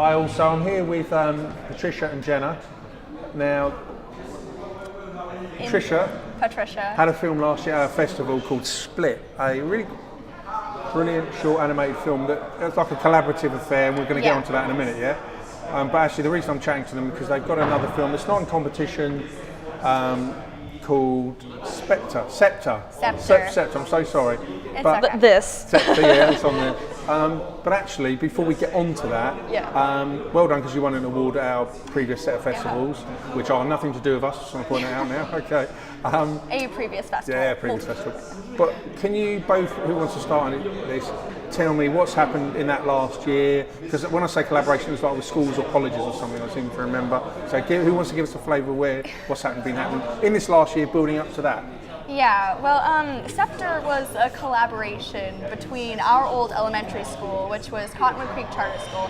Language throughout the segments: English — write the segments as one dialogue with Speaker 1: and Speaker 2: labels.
Speaker 1: Hi, also I'm here with Patricia and Jenna. Now, Patricia had a film last year at a festival called Split, a really brilliant short animated film that it's like a collaborative affair, and we're going to get onto that in a minute, yeah? But actually the reason I'm chatting to them is because they've got another film that's not in competition called Scepter. I'm so sorry.
Speaker 2: Scepter,
Speaker 1: yeah, it's on there. But actually, before we get on to that, well done, because you won an award at our previous set of festivals, which are nothing to do with us, just want to point it out now. Okay.
Speaker 2: A previous festival.
Speaker 1: Yeah, previous festival. But can you both, who wants to start on this, tell me what's happened in that last year? Because when I say collaboration, it's like with schools or colleges or something, I seem to remember. So who wants to give us a flavour of what's been happening in this last year building up to that?
Speaker 2: Yeah, well, Scepter was a collaboration between our old elementary school, which was Cottonwood Creek Charter School.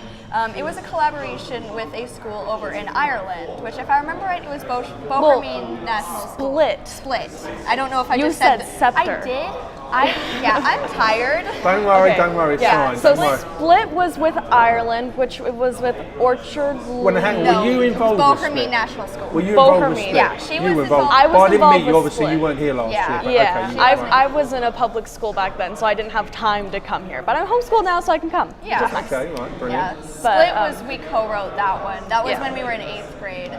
Speaker 2: It was a collaboration with a school over in Ireland, which, if I remember right, it was Fareham National School. Split. I don't know if I just said
Speaker 3: Scepter.
Speaker 2: I did. I'm tired.
Speaker 1: Don't worry, it's fine.
Speaker 3: So Split was with Ireland, which was with Orchard Lea.
Speaker 1: Were you involved with Split?
Speaker 2: Fareham National School.
Speaker 1: Were you involved with Split?
Speaker 2: Yeah, she was involved.
Speaker 3: I was
Speaker 1: I didn't
Speaker 3: involved
Speaker 1: meet you,
Speaker 3: with
Speaker 1: obviously,
Speaker 3: Split.
Speaker 1: you weren't here last year.
Speaker 3: Yeah,
Speaker 1: Okay,
Speaker 3: I was in a public school back then, so I didn't have time to come here. But I'm homeschooled now, so I can come.
Speaker 2: Yeah.
Speaker 1: Okay, right, brilliant.
Speaker 2: Yeah, Split we co-wrote that one. That was when we were in 8th grade.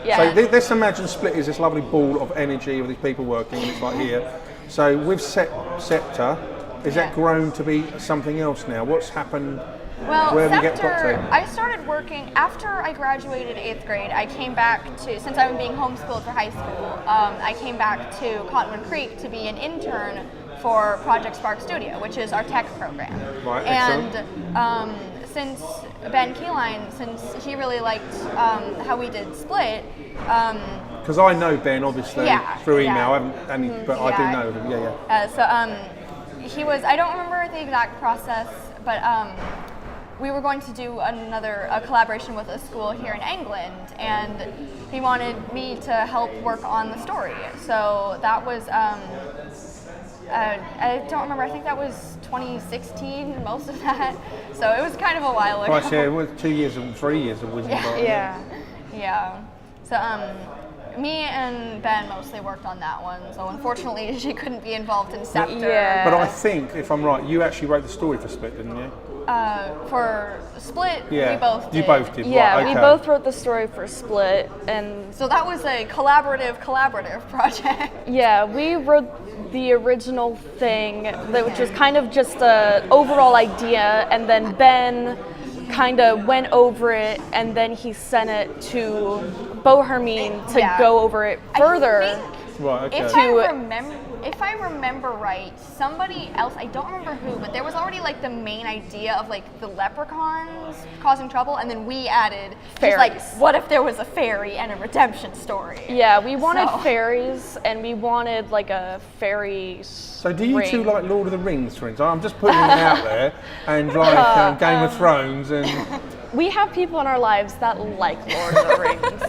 Speaker 3: Yeah.
Speaker 1: So let's imagine Split is this lovely ball of energy with these people working, and it's like here. So with Scepter, is that grown to be something else now? What's happened?
Speaker 2: Well,
Speaker 1: where
Speaker 2: Scepter, I started working after I graduated 8th grade. I came back to, since I was being homeschooled for high school, I came back to Cottonwood Creek to be an intern for Project Spark Studio, which is our tech program.
Speaker 1: Right,
Speaker 2: and since Ben Keyline, since he really liked how we did Split.
Speaker 1: Because I know Ben, obviously, through email, I do know him,
Speaker 2: So he was, I don't remember the exact process, but we were going to do a collaboration with a school here in England, and he wanted me to help work on the story. So that was, I don't remember, I think that was 2016, most of that. So it was kind of a while ago.
Speaker 1: It was 3 years of wisdom.
Speaker 2: Yeah. So me and Ben mostly worked on that one, so unfortunately she couldn't be involved in Scepter.
Speaker 3: Yeah.
Speaker 1: But I think, if I'm right, you actually wrote the story for Split, didn't you?
Speaker 2: For Split, we both did.
Speaker 1: You both did,
Speaker 3: Yeah,
Speaker 1: right, okay.
Speaker 3: we both wrote the story for Split, and
Speaker 2: so that was a collaborative project.
Speaker 3: Yeah, we wrote the original thing, which was kind of just an overall idea, and then Ben kind of went over it, and then he sent it to Bohermine to go over it further.
Speaker 1: Right, okay.
Speaker 2: If I remember right, somebody else, I don't remember who, but there was already like the main idea of like the leprechauns causing trouble, and then we added
Speaker 3: fairies.
Speaker 2: Like, what if there was a fairy and a redemption story?
Speaker 3: Yeah, we wanted fairies, and we wanted like a fairy.
Speaker 1: So do you two like Lord of the Rings, for instance? I'm just putting it out there, and like Game of Thrones, and
Speaker 3: we have people in our lives that like Lord of the Rings,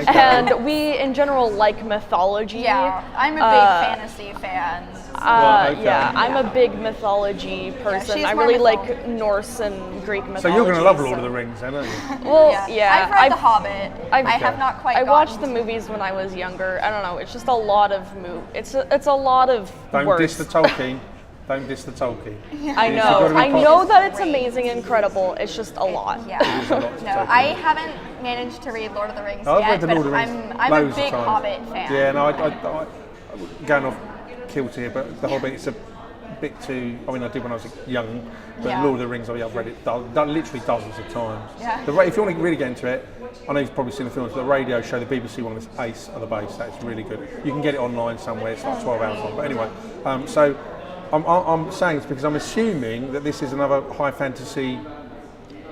Speaker 3: and we in general like mythology.
Speaker 2: Yeah, I'm a big fantasy fan.
Speaker 3: I'm a big mythology person. I really like Norse and Greek mythology.
Speaker 1: So you're going to love Lord of the Rings, then, aren't you?
Speaker 3: Well,
Speaker 2: I've read The Hobbit. I have not quite.
Speaker 3: I watched the movies when I was younger. I don't know. It's just a lot of It's a lot of
Speaker 1: Don't
Speaker 3: words.
Speaker 1: diss the Tolkien. Don't diss the Tolkien.
Speaker 3: I know. I know that it's amazing and incredible. It's just a lot.
Speaker 2: Yeah. No, I haven't managed to read Lord of the Rings
Speaker 1: I've
Speaker 2: yet,
Speaker 1: read the Lord of the
Speaker 2: but
Speaker 1: Rings
Speaker 2: I'm a
Speaker 1: loads
Speaker 2: big
Speaker 1: of times.
Speaker 2: Hobbit fan.
Speaker 1: Yeah, no, I going off kilt here, but the Hobbit is a bit too. I mean, I did when I was young, but Lord of the Rings, I've read it literally dozens of times.
Speaker 2: Yeah.
Speaker 1: If you want to really get into it, I know you've probably seen the films, but the radio show, the BBC one, is Ace of the Base. That's really good. You can get it online somewhere. It's like 12 hours long. But anyway, so I'm saying it's because I'm assuming that this is another high fantasy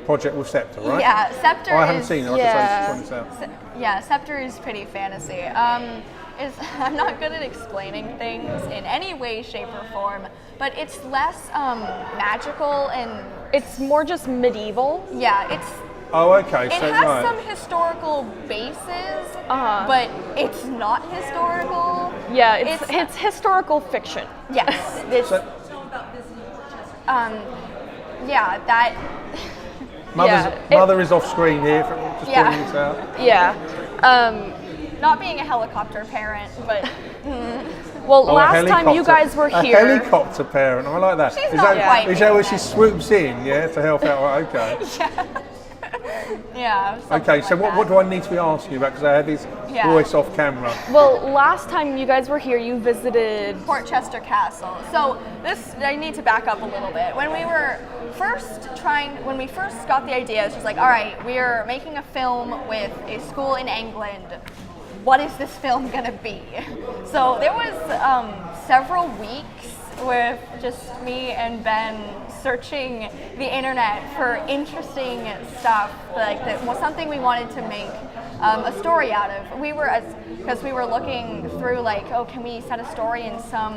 Speaker 1: project with Scepter, right?
Speaker 2: Yeah, Scepter
Speaker 1: I haven't seen it.
Speaker 2: Yeah, Scepter is pretty fantasy. I'm not good at explaining things in any way, shape, or form, but it's less magical and
Speaker 3: it's more just medieval.
Speaker 2: Yeah, it's.
Speaker 1: Oh, okay.
Speaker 2: It has some historical bases, but it's not historical.
Speaker 3: Yeah, it's historical fiction.
Speaker 2: Yes, it's all about business. Yeah, that.
Speaker 1: Mother is off screen here, just pointing this out.
Speaker 3: Yeah.
Speaker 2: Not being a helicopter parent, but
Speaker 3: well, last time you guys were here.
Speaker 1: A helicopter parent, I like that.
Speaker 2: She's not quite
Speaker 1: Is that where she swoops in, to help out? Right, okay.
Speaker 2: Yeah.
Speaker 1: Okay, so what do I need to be asking you about? Because I had this voice off camera.
Speaker 3: Well, last time you guys were here, you visited
Speaker 2: Portchester Castle. So I need to back up a little bit. When we first got the idea, it was just like, all right, we're making a film with a school in England. What is this film gonna be? So there was several weeks with just me and Ben searching the internet for interesting stuff, like that was something we wanted to make a story out of. Because we were looking through like, can we set a story in some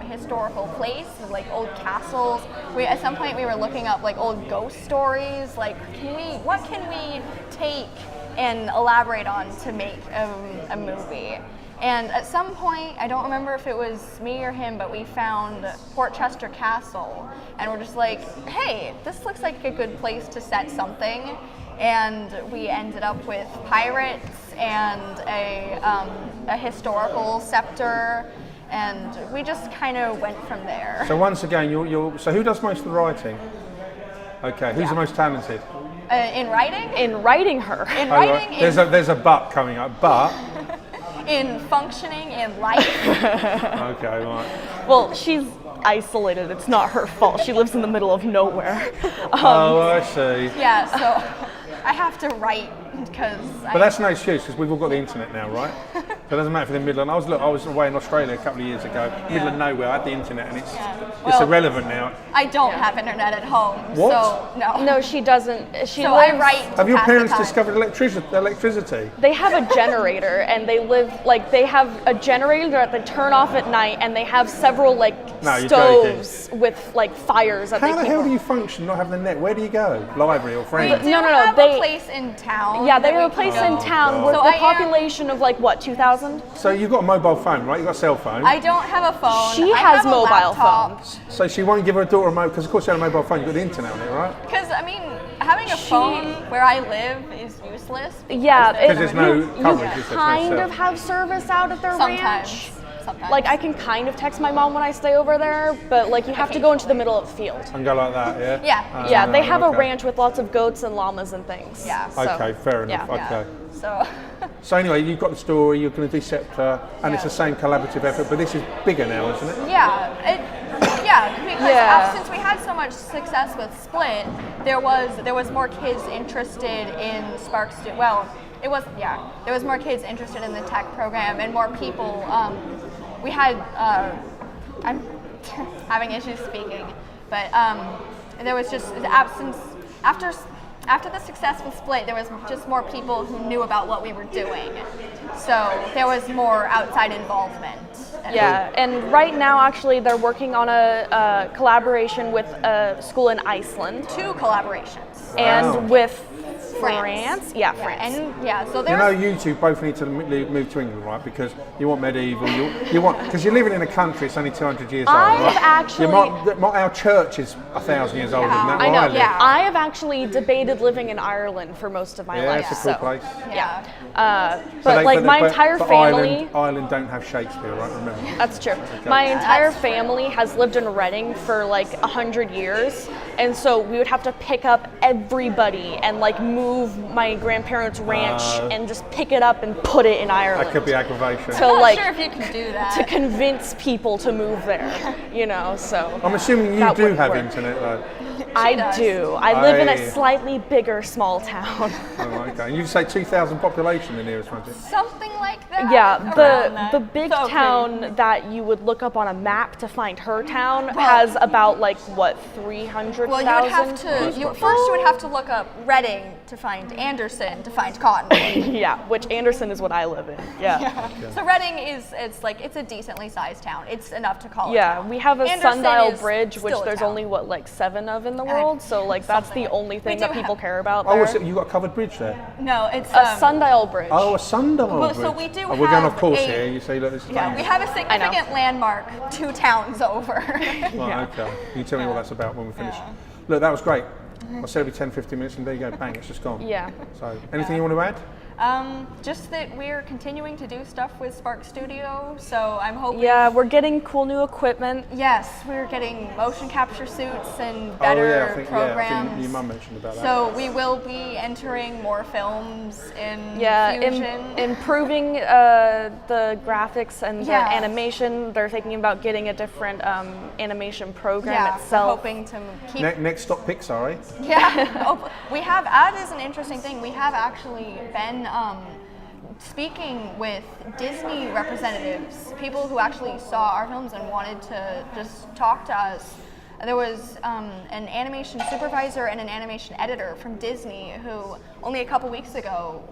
Speaker 2: historical place, like old castles? At some point we were looking up like old ghost stories, like what can we take and elaborate on to make a movie? And at some point, I don't remember if it was me or him, but we found Portchester Castle, and we're just like, hey, this looks like a good place to set something. And we ended up with pirates and a historical scepter, and we just kind of went from there.
Speaker 1: So once again, so who does most of the writing? Okay, who's the most talented?
Speaker 2: In writing?
Speaker 3: In writing her.
Speaker 2: In writing.
Speaker 1: Right. There's a but coming up, but.
Speaker 2: In functioning in life.
Speaker 1: Okay, right.
Speaker 3: Well, she's isolated. It's not her fault. She lives in the middle of nowhere.
Speaker 1: Oh, I see.
Speaker 2: Yeah, so I have to write because.
Speaker 1: But that's no excuse because we've all got the internet now, right? So it doesn't matter if it's in the middle. I was away in Australia a couple of years ago, middle of nowhere. I had the internet, and it's irrelevant now.
Speaker 2: I don't have internet at home.
Speaker 1: What?
Speaker 2: So no.
Speaker 3: No, she doesn't.
Speaker 2: I write.
Speaker 1: Have your parents discovered electricity?
Speaker 3: They have a generator, and they have a generator that they turn off at night, and they have several stoves with like fires that
Speaker 1: How
Speaker 3: they
Speaker 1: the
Speaker 3: keep
Speaker 1: hell
Speaker 3: on.
Speaker 1: do you function not having the net? Where do you go? Library or friends?
Speaker 2: We have a place in town.
Speaker 3: Yeah, they have a place in town with a population of like what, 2,000?
Speaker 1: So you've got a mobile phone, right? You've got a cell phone.
Speaker 2: I don't have a phone.
Speaker 3: She
Speaker 2: I
Speaker 3: has
Speaker 2: have a
Speaker 3: mobile
Speaker 2: laptop.
Speaker 3: phones.
Speaker 1: So she won't give her daughter a mobile, because of course she had a mobile phone, you've got the internet on it, right?
Speaker 2: Because, I mean, having a phone where I live is useless.
Speaker 3: Yeah,
Speaker 1: Because there's no coverage.
Speaker 3: You kind of have service out at their ranch.
Speaker 2: Sometimes.
Speaker 3: Like I can kind of text my mom when I stay over there, but like you have to go into the middle of the field.
Speaker 1: And go like that, yeah?
Speaker 2: Yeah.
Speaker 3: Yeah, they have a
Speaker 1: okay.
Speaker 3: ranch with lots of goats and llamas and things.
Speaker 2: Yeah.
Speaker 3: So,
Speaker 1: Okay, fair enough.
Speaker 3: yeah.
Speaker 1: Okay.
Speaker 2: So.
Speaker 1: So anyway, you've got the story, you're going to do Scepter, and it's the same collaborative effort, but this is bigger now, isn't it?
Speaker 2: Because since we had so much success with Split, there was more kids interested in Sparks. There was more kids interested in the tech program and more people. We had I'm having issues speaking, but there was just the absence after the success with Split, there was just more people who knew about what we were doing. So there was more outside involvement.
Speaker 3: Yeah, and right now actually they're working on a collaboration with a school in Iceland.
Speaker 2: 2 collaborations.
Speaker 1: Wow.
Speaker 3: And with
Speaker 2: France.
Speaker 3: Yeah, France.
Speaker 2: So
Speaker 1: you know, you two both need to move to England, right? Because you want medieval, you want, because you're living in a country that's only 200 years old, right? Our church is 1,000 years older than that.
Speaker 3: I know.
Speaker 1: Yeah.
Speaker 3: I have actually debated living in Ireland for most of my life.
Speaker 1: Yeah, it's a cool place.
Speaker 3: Yeah. But my entire family.
Speaker 1: Ireland don't have Shakespeare, right? Remember.
Speaker 3: That's true. My entire family has lived in Reading for like 100 years, and so we would have to pick up everybody and like move my grandparents' ranch and just pick it up and put it in Ireland.
Speaker 1: That could be aggravation.
Speaker 2: I'm not sure if you can do that.
Speaker 3: To convince people to move there, so.
Speaker 1: I'm assuming you do have internet though.
Speaker 3: I do. I live in a slightly bigger small town.
Speaker 1: Oh, okay. And you say 2,000 population, the nearest one?
Speaker 2: Something like that.
Speaker 3: Yeah, the big town that you would look up on a map to find her town has about 300,000.
Speaker 2: Well, you would have to. First, you would have to look up Reading to find Anderson to find Cottonwood.
Speaker 3: Yeah, which Anderson is what I live in. Yeah.
Speaker 2: So Reading it's a decently sized town. It's enough to call.
Speaker 3: Yeah,
Speaker 2: a town.
Speaker 3: we have a
Speaker 2: Anderson
Speaker 3: sundial
Speaker 2: is
Speaker 3: bridge, which
Speaker 2: still a
Speaker 3: there's
Speaker 2: town.
Speaker 3: only 7 of in the world. So that's the only thing that people care about
Speaker 1: Oh,
Speaker 3: there.
Speaker 1: so you got a covered bridge there?
Speaker 2: No, it's
Speaker 3: a sundial bridge.
Speaker 1: Oh, a sundial bridge.
Speaker 2: So we do
Speaker 1: we're going
Speaker 2: have
Speaker 1: off course
Speaker 2: a-
Speaker 1: here. You say, look, this is
Speaker 2: we
Speaker 1: dangerous.
Speaker 2: have a significant landmark 2 towns over.
Speaker 1: Right, okay. You tell me what that's about when we finish. Look, that was great. I said it'll be 10, 15 minutes, and there you go, bang, it's just gone.
Speaker 3: Yeah.
Speaker 1: So, anything you want to add?
Speaker 2: Just that we're continuing to do stuff with Spark Studio, so I'm hoping.
Speaker 3: Yeah, we're getting cool new equipment.
Speaker 2: Yes, we're getting motion capture suits and better programs.
Speaker 1: I think your mum mentioned about that.
Speaker 2: So we will be entering more films in Fusion.
Speaker 3: Improving the graphics and the
Speaker 2: Yeah.
Speaker 3: animation. They're thinking about getting a different animation program
Speaker 2: Yeah, we're
Speaker 3: itself.
Speaker 2: hoping to keep.
Speaker 1: Next stop Pixar, eh?
Speaker 2: Yeah, we have. That is an interesting thing. We have actually been speaking with Disney representatives, people who actually saw our films and wanted to just talk to us. There was an animation supervisor and an animation editor from Disney who only a couple weeks ago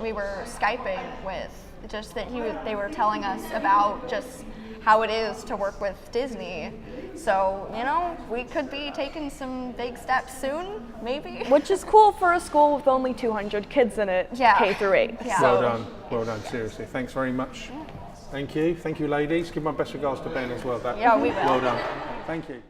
Speaker 2: we were Skyping with, just that they were telling us about just how it is to work with Disney. So, you know, we could be taking some big steps soon, maybe.
Speaker 3: Which is cool for a school with only 200 kids in it,
Speaker 2: Yeah.
Speaker 3: K through 8.
Speaker 2: Yeah.
Speaker 1: Well done, seriously. Thanks very much. Thank you, ladies. Give my best regards to Ben as well.
Speaker 2: Yeah, we will.
Speaker 1: Well done. Thank you.